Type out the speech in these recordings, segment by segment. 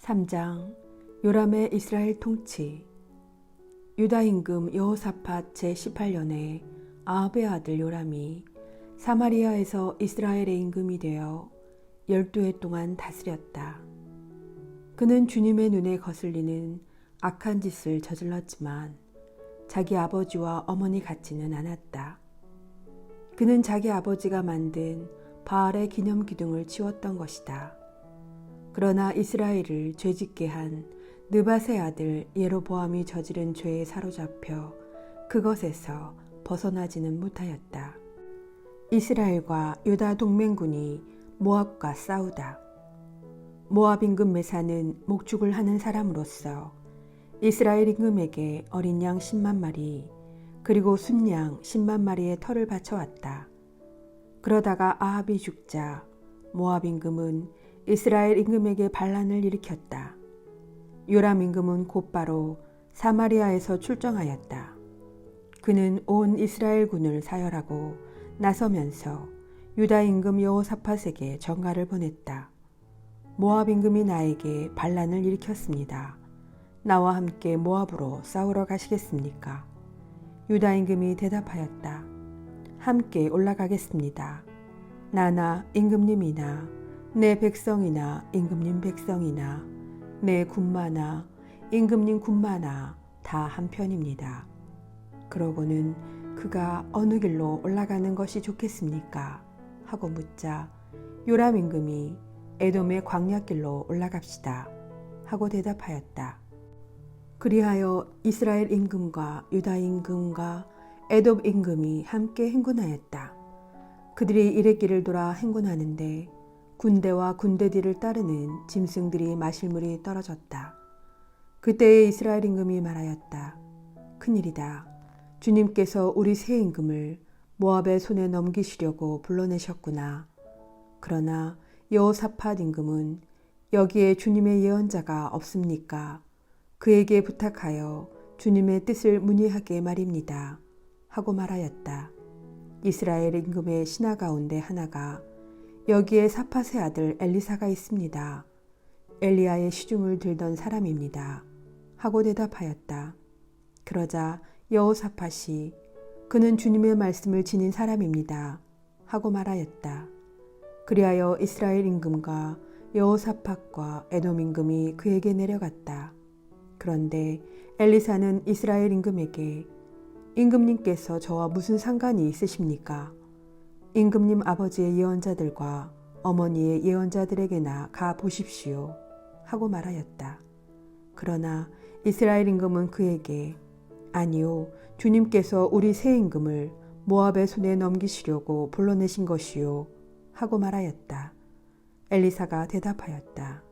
3장 요람의 이스라엘 통치. 유다 임금 여호사밧 제18년에 아합의 아들 요람이 사마리아에서 이스라엘의 임금이 되어 12해 동안 다스렸다. 그는 주님의 눈에 거슬리는 악한 짓을 저질렀지만 자기 아버지와 어머니 같지는 않았다. 그는 자기 아버지가 만든 바알의 기념 기둥을 치웠던 것이다. 그러나 이스라엘을 죄짓게 한 느밧의 아들 예로보암이 저지른 죄에 사로잡혀 그것에서 벗어나지는 못하였다. 이스라엘과 유다 동맹군이 모압과 싸우다. 모압 임금 메사는 목축을 하는 사람으로서 이스라엘 임금에게 어린 양 10만 마리 그리고 순양 10만 마리의 털을 바쳐왔다. 그러다가 아합이 죽자 모압 임금은 이스라엘 임금에게 반란을 일으켰다. 요람 임금은 곧바로 사마리아에서 출정하였다. 그는 온 이스라엘 군을 사열하고 나서면서 유다 임금 여호사밧에게 전가를 보냈다. 모압 임금이 나에게 반란을 일으켰습니다. 나와 함께 모압으로 싸우러 가시겠습니까? 유다 임금이 대답하였다. 함께 올라가겠습니다. 나나 임금님이나 내 백성이나 임금님 백성이나 내 군마나 임금님 군마나 다 한편입니다. 그러고는 그가 어느 길로 올라가는 것이 좋겠습니까? 하고 묻자 요람 임금이 에돔의 광야길로 올라갑시다 하고 대답하였다. 그리하여 이스라엘 임금과 유다 임금과 에돔 임금이 함께 행군하였다. 그들이 이랫길을 돌아 행군하는데 군대와 군대 뒤를 따르는 짐승들이 마실 물이 떨어졌다. 그때에 이스라엘 임금이 말하였다. 큰일이다. 주님께서 우리 새 임금을 모압의 손에 넘기시려고 불러내셨구나. 그러나 여호사밧 임금은 여기에 주님의 예언자가 없습니까? 그에게 부탁하여 주님의 뜻을 문의하게 말입니다. 하고 말하였다. 이스라엘 임금의 신하 가운데 하나가 여기에 사밧의 아들 엘리사가 있습니다. 엘리야의 시중을 들던 사람입니다. 하고 대답하였다. 그러자 여호사밧이 그는 주님의 말씀을 지닌 사람입니다. 하고 말하였다. 그리하여 이스라엘 임금과 여호사밧과 에돔 임금이 그에게 내려갔다. 그런데 엘리사는 이스라엘 임금에게 임금님께서 저와 무슨 상관이 있으십니까? 임금님 아버지의 예언자들과 어머니의 예언자들에게나 가 보십시오. 하고 말하였다. 그러나 이스라엘 임금은 그에게 아니요, 주님께서 우리 새 임금을 모압의 손에 넘기시려고 불러내신 것이요. 하고 말하였다. 엘리사가 대답하였다.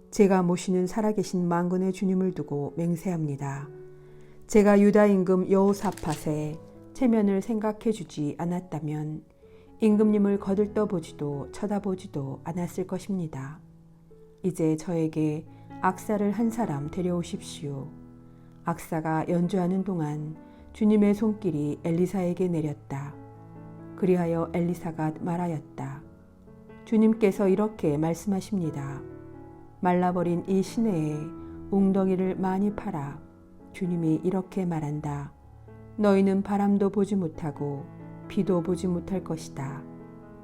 제가 모시는 살아계신 만군의 주님을 두고 맹세합니다. 제가 유다 임금 여호사밧의 체면을 생각해 주지 않았다면 임금님을 거들떠보지도 쳐다보지도 않았을 것입니다. 이제 저에게 악사를 한 사람 데려오십시오. 악사가 연주하는 동안 주님의 손길이 엘리사에게 내렸다. 그리하여 엘리사가 말하였다. 주님께서 이렇게 말씀하십니다. 말라버린 이 시내에 웅덩이를 많이 파라. 주님이 이렇게 말한다. 너희는 바람도 보지 못하고 비도 보지 못할 것이다.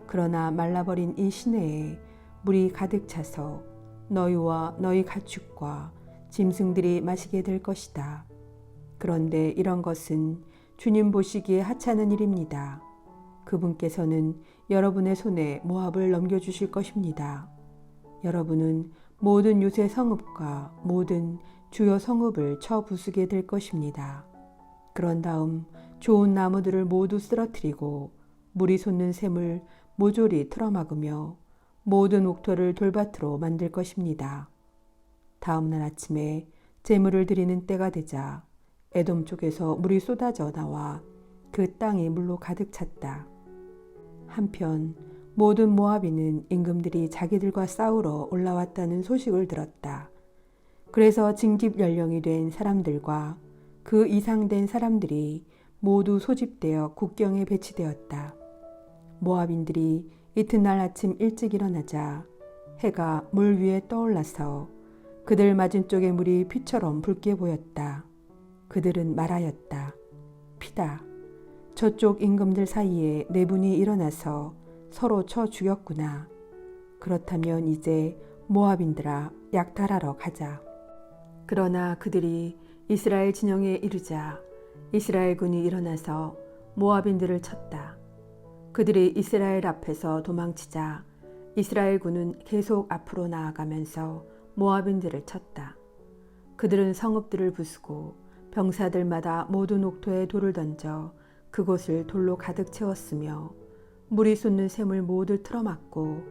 그러나 말라버린 이 시내에 물이 가득 차서 너희와 너희 가축과 짐승들이 마시게 될 것이다. 그런데 이런 것은 주님 보시기에 하찮은 일입니다. 그분께서는 여러분의 손에 모압을 넘겨주실 것입니다. 여러분은 모든 요새 성읍과 모든 주요 성읍을 쳐 부수게 될 것입니다. 그런 다음 좋은 나무들을 모두 쓰러뜨리고 물이 솟는 샘을 모조리 틀어막으며 모든 옥토를 돌밭으로 만들 것입니다. 다음 날 아침에 제물을 드리는 때가 되자 에돔 쪽에서 물이 쏟아져 나와 그 땅이 물로 가득 찼다. 한편 모든 모압인은 임금들이 자기들과 싸우러 올라왔다는 소식을 들었다. 그래서 징집 연령이 된 사람들과 그 이상 된 사람들이 모두 소집되어 국경에 배치되었다. 모압인들이 이튿날 아침 일찍 일어나자 해가 물 위에 떠올라서 그들 맞은쪽의 물이 피처럼 붉게 보였다. 그들은 말하였다. 피다. 저쪽 임금들 사이에 네 분이 일어나서 서로 쳐 죽였구나. 그렇다면 이제 모압인들아 약탈하러 가자. 그러나 그들이 이스라엘 진영에 이르자 이스라엘 군이 일어나서 모압인들을 쳤다. 그들이 이스라엘 앞에서 도망치자 이스라엘 군은 계속 앞으로 나아가면서 모압인들을 쳤다. 그들은 성읍들을 부수고 병사들마다 모든 옥토에 돌을 던져 그곳을 돌로 가득 채웠으며 물이 솟는 샘을 모두 틀어막고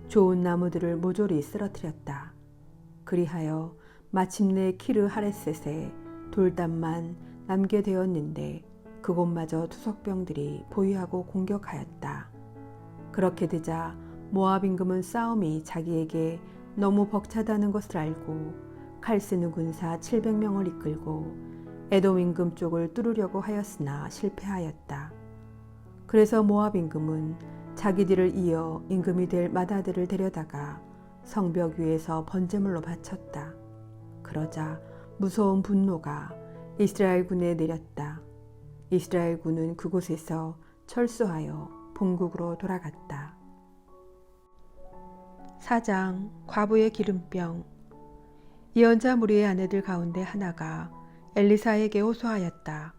좋은 나무들을 모조리 쓰러뜨렸다. 그리하여 마침내 키르 하레셋에 돌담만 남게 되었는데 그곳마저 투석병들이 보유하고 공격하였다. 그렇게 되자 모압 임금은 싸움이 자기에게 너무 벅차다는 것을 알고 칼 쓰는 군사 700명을 이끌고 에돔 임금 쪽을 뚫으려고 하였으나 실패하였다. 그래서 모압 임금은 자기 뒤를 이어 임금이 될 맏아들을 데려다가 성벽 위에서 번제물로 바쳤다. 그러자 무서운 분노가 이스라엘 군에 내렸다. 이스라엘 군은 그곳에서 철수하여 본국으로 돌아갔다. 4장 과부의 기름병. 예언자 무리의 아내들 가운데 하나가 엘리사에게 호소하였다.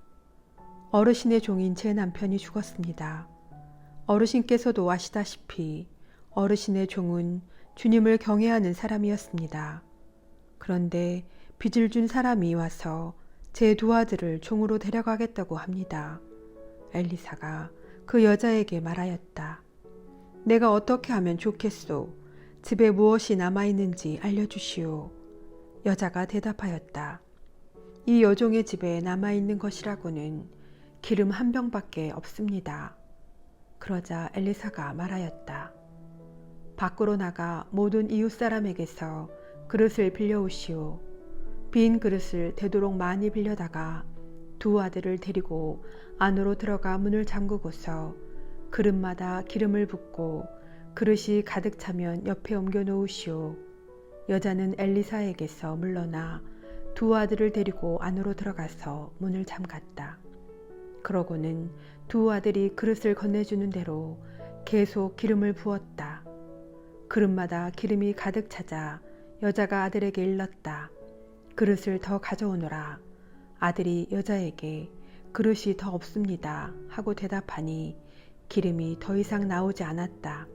어르신의 종인 제 남편이 죽었습니다. 어르신께서도 아시다시피 어르신의 종은 주님을 경외하는 사람이었습니다. 그런데 빚을 준 사람이 와서 제 두 아들을 종으로 데려가겠다고 합니다. 엘리사가 그 여자에게 말하였다. 내가 어떻게 하면 좋겠소? 집에 무엇이 남아있는지 알려주시오. 여자가 대답하였다. 이 여종의 집에 남아있는 것이라고는 기름 한 병밖에 없습니다. 그러자 엘리사가 말하였다. 밖으로 나가 모든 이웃 사람에게서 그릇을 빌려오시오. 빈 그릇을 되도록 많이 빌려다가 두 아들을 데리고 안으로 들어가 문을 잠그고서 그릇마다 기름을 붓고 그릇이 가득 차면 옆에 옮겨 놓으시오. 여자는 엘리사에게서 물러나 두 아들을 데리고 안으로 들어가서 문을 잠갔다. 그러고는 두 아들이 그릇을 건네주는 대로 계속 기름을 부었다. 그릇마다 기름이 가득 차자 여자가 아들에게 일렀다. 그릇을 더 가져오너라. 아들이 여자에게 그릇이 더 없습니다 하고 대답하니 기름이 더 이상 나오지 않았다.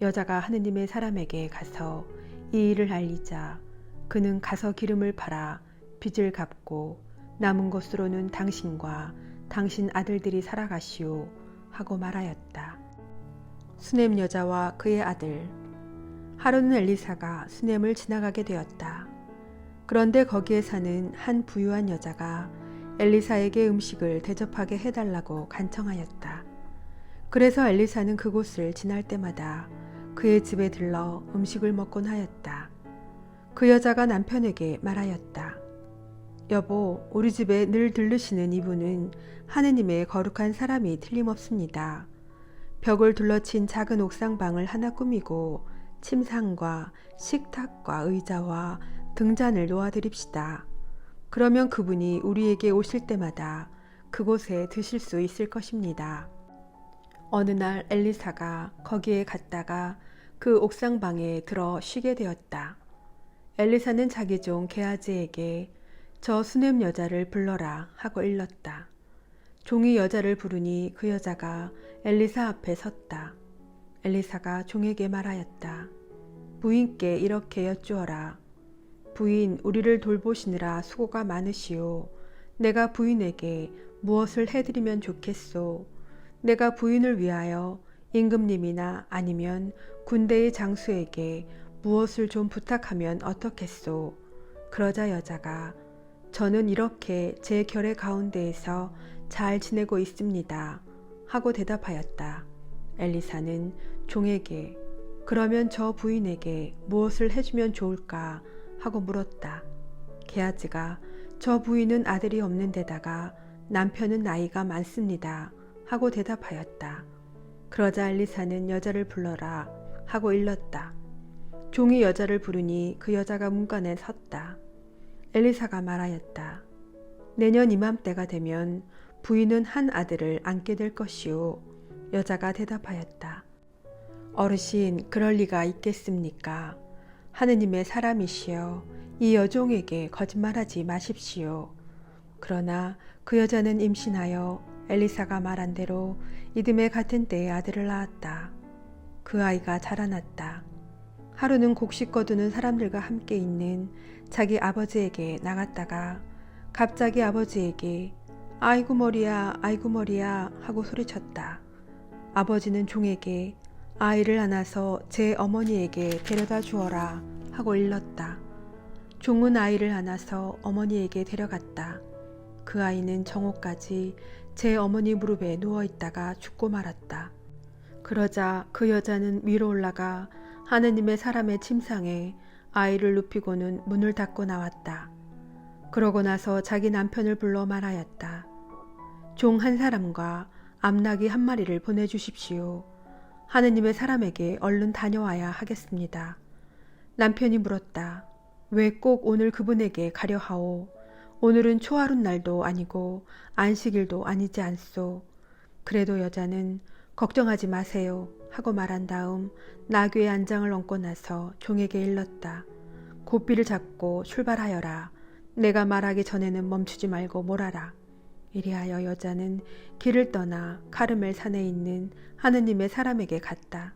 여자가 하느님의 사람에게 가서 이 일을 알리자 그는 가서 기름을 팔아 빚을 갚고 남은 것으로는 당신과 당신 아들들이 살아가시오 하고 말하였다. 수넴 여자와 그의 아들. 하루는 엘리사가 수넴을 지나가게 되었다. 그런데 거기에 사는 한 부유한 여자가 엘리사에게 음식을 대접하게 해달라고 간청하였다. 그래서 엘리사는 그곳을 지날 때마다 그의 집에 들러 음식을 먹곤 하였다. 그 여자가 남편에게 말하였다. 여보, 우리 집에 늘 들르시는 이분은 하느님의 거룩한 사람이 틀림없습니다. 벽을 둘러친 작은 옥상방을 하나 꾸미고 침상과 식탁과 의자와 등잔을 놓아드립시다. 그러면 그분이 우리에게 오실 때마다 그곳에 드실 수 있을 것입니다. 어느 날 엘리사가 거기에 갔다가 그 옥상방에 들어 쉬게 되었다. 엘리사는 자기 종 게하지에게 저 수넴 여자를 불러라 하고 일렀다. 종이 여자를 부르니 그 여자가 엘리사 앞에 섰다. 엘리사가 종에게 말하였다. 부인께 이렇게 여쭈어라. 부인, 우리를 돌보시느라 수고가 많으시오. 내가 부인에게 무엇을 해드리면 좋겠소? 내가 부인을 위하여 임금님이나 아니면 군대의 장수에게 무엇을 좀 부탁하면 어떻겠소? 그러자 여자가 저는 이렇게 제 결의 가운데에서 잘 지내고 있습니다 하고 대답하였다. 엘리사는 종에게 그러면 저 부인에게 무엇을 해주면 좋을까 하고 물었다. 게하지가 저 부인은 아들이 없는 데다가 남편은 나이가 많습니다 하고 대답하였다. 그러자 엘리사는 여자를 불러라 하고 일렀다. 종이 여자를 부르니 그 여자가 문간에 섰다. 엘리사가 말하였다. 내년 이맘때가 되면 부인은 한 아들을 안게 될 것이요. 여자가 대답하였다. 어르신, 그럴 리가 있겠습니까? 하느님의 사람이시여, 이 여종에게 거짓말하지 마십시오. 그러나 그 여자는 임신하여 엘리사가 말한 대로 이듬해 같은 때에 아들을 낳았다. 그 아이가 자라났다. 하루는 곡식 거두는 사람들과 함께 있는 자기 아버지에게 나갔다가 갑자기 아버지에게 아이고 머리야, 아이고 머리야 하고 소리쳤다. 아버지는 종에게 아이를 안아서 제 어머니에게 데려다 주어라 하고 일렀다. 종은 아이를 안아서 어머니에게 데려갔다. 그 아이는 정오까지 제 어머니 무릎에 누워있다가 죽고 말았다. 그러자 그 여자는 위로 올라가 하느님의 사람의 침상에 아이를 눕히고는 문을 닫고 나왔다. 그러고 나서 자기 남편을 불러 말하였다. 종 한 사람과 암나귀 한 마리를 보내주십시오. 하느님의 사람에게 얼른 다녀와야 하겠습니다. 남편이 물었다. 왜 꼭 오늘 그분에게 가려 하오? 오늘은 초하룻날도 아니고 안식일도 아니지 않소. 그래도 여자는 걱정하지 마세요 하고 말한 다음 나귀의 안장을 얹고 나서 종에게 일렀다. 고삐를 잡고 출발하여라. 내가 말하기 전에는 멈추지 말고 몰아라. 이리하여 여자는 길을 떠나 카르멜 산에 있는 하느님의 사람에게 갔다.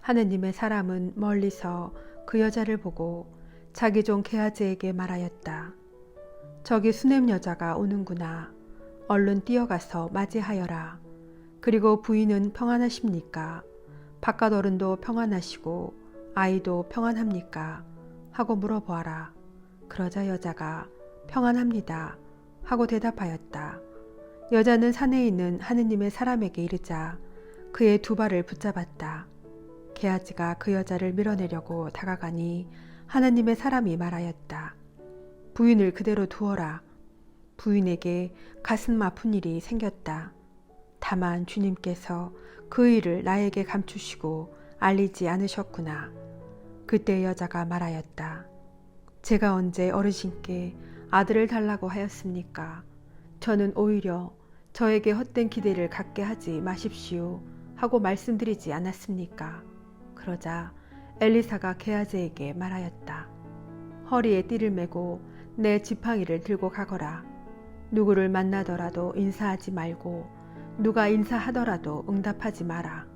하느님의 사람은 멀리서 그 여자를 보고 자기 종 게하지에게 말하였다. 저기 수냄 여자가 오는구나. 얼른 뛰어가서 맞이하여라. 그리고 부인은 평안하십니까? 바깥 어른도 평안하시고 아이도 평안합니까? 하고 물어보아라. 그러자 여자가 평안합니다 하고 대답하였다. 여자는 산에 있는 하느님의 사람에게 이르자 그의 두 발을 붙잡았다. 게하지가 그 여자를 밀어내려고 다가가니 하느님의 사람이 말하였다. 부인을 그대로 두어라. 부인에게 가슴 아픈 일이 생겼다. 다만 주님께서 그 일을 나에게 감추시고 알리지 않으셨구나. 그때 여자가 말하였다. 제가 언제 어르신께 아들을 달라고 하였습니까? 저는 오히려 저에게 헛된 기대를 갖게 하지 마십시오 하고 말씀드리지 않았습니까? 그러자 엘리사가 게하지에게 말하였다. 허리에 띠를 메고 내 지팡이를 들고 가거라. 누구를 만나더라도 인사하지 말고 누가 인사하더라도 응답하지 마라.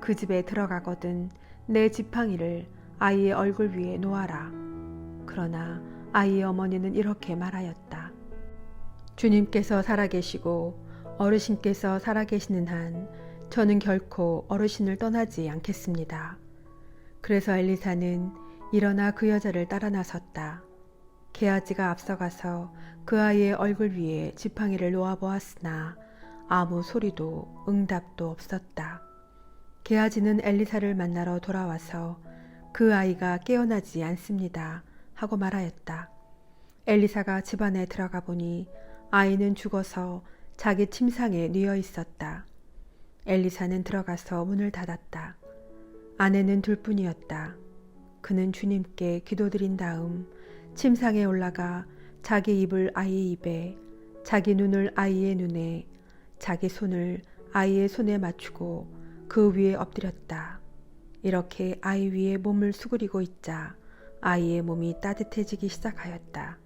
그 집에 들어가거든 내 지팡이를 아이의 얼굴 위에 놓아라. 그러나 아이의 어머니는 이렇게 말하였다. 주님께서 살아계시고 어르신께서 살아계시는 한 저는 결코 어르신을 떠나지 않겠습니다. 그래서 엘리사는 일어나 그 여자를 따라 나섰다. 게하지가 앞서가서 그 아이의 얼굴 위에 지팡이를 놓아보았으나 아무 소리도 응답도 없었다. 게하지는 엘리사를 만나러 돌아와서 그 아이가 깨어나지 않습니다 하고 말하였다. 엘리사가 집안에 들어가 보니 아이는 죽어서 자기 침상에 뉘어 있었다. 엘리사는 들어가서 문을 닫았다. 아내는 둘뿐이었다. 그는 주님께 기도드린 다음 침상에 올라가 자기 입을 아이의 입에, 자기 눈을 아이의 눈에, 자기 손을 아이의 손에 맞추고 그 위에 엎드렸다. 이렇게 아이 위에 몸을 수그리고 있자 아이의 몸이 따뜻해지기 시작하였다.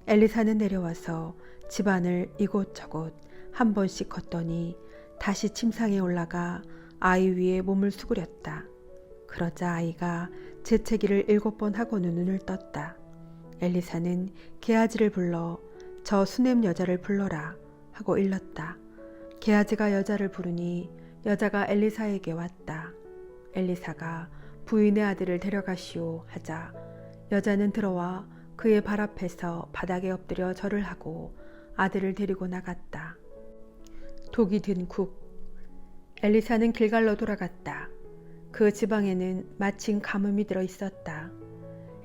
엘리사는 내려와서 집안을 이곳저곳 한 번씩 걷더니 다시 침상에 올라가 아이 위에 몸을 수그렸다. 그러자 아이가 재채기를 7번 하고는 눈을 떴다. 엘리사는 게하지를 불러 저 수냄 여자를 불러라 하고 일렀다. 게하지가 여자를 부르니 여자가 엘리사에게 왔다. 엘리사가 부인의 아들을 데려가시오 하자 여자는 들어와 그의 발 앞에서 바닥에 엎드려 절을 하고 아들을 데리고 나갔다. 독이 든 국. 엘리사는 길갈로 돌아갔다. 그 지방에는 마침 가뭄이 들어 있었다.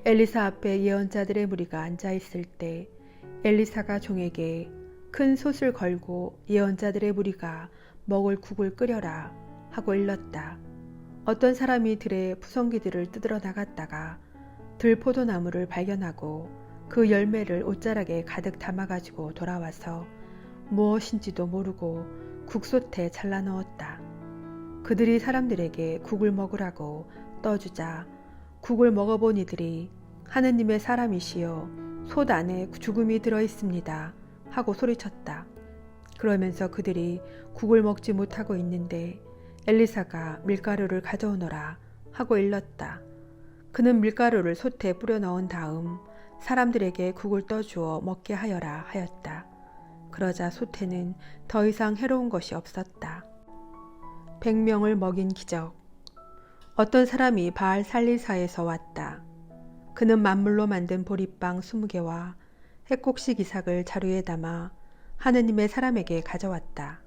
엘리사 앞에 예언자들의 무리가 앉아 있을 때 엘리사가 종에게 큰 솥을 걸고 예언자들의 무리가 먹을 국을 끓여라 하고 일렀다. 어떤 사람이 들에 푸성기들을 뜯으러 나갔다가 들포도나무를 발견하고 그 열매를 옷자락에 가득 담아가지고 돌아와서 무엇인지도 모르고 국솥에 잘라 넣었다. 그들이 사람들에게 국을 먹으라고 떠주자 국을 먹어본 이들이 하느님의 사람이시여 솥 안에 죽음이 들어있습니다 하고 소리쳤다. 그러면서 그들이 국을 먹지 못하고 있는데 엘리사가 밀가루를 가져오너라 하고 일렀다. 그는 밀가루를 솥에 뿌려 넣은 다음 사람들에게 국을 떠주어 먹게 하여라 하였다. 그러자 솥에는 더 이상 해로운 것이 없었다. 100명을 먹인 기적. 어떤 사람이 바알 살리사에서 왔다. 그는 만물로 만든 보리빵 20개와 핵곡식 이삭을 자루에 담아 하느님의 사람에게 가져왔다.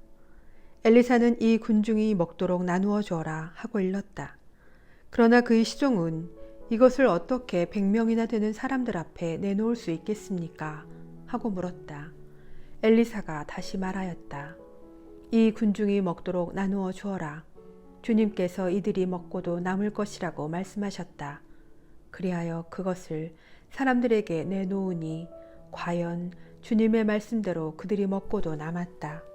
엘리사는 이 군중이 먹도록 나누어 주어라 하고 일렀다. 그러나 그의 시종은 이것을 어떻게 100명이나 되는 사람들 앞에 내놓을 수 있겠습니까? 하고 물었다. 엘리사가 다시 말하였다. 이 군중이 먹도록 나누어 주어라. 주님께서 이들이 먹고도 남을 것이라고 말씀하셨다. 그리하여 그것을 사람들에게 내놓으니 과연 주님의 말씀대로 그들이 먹고도 남았다.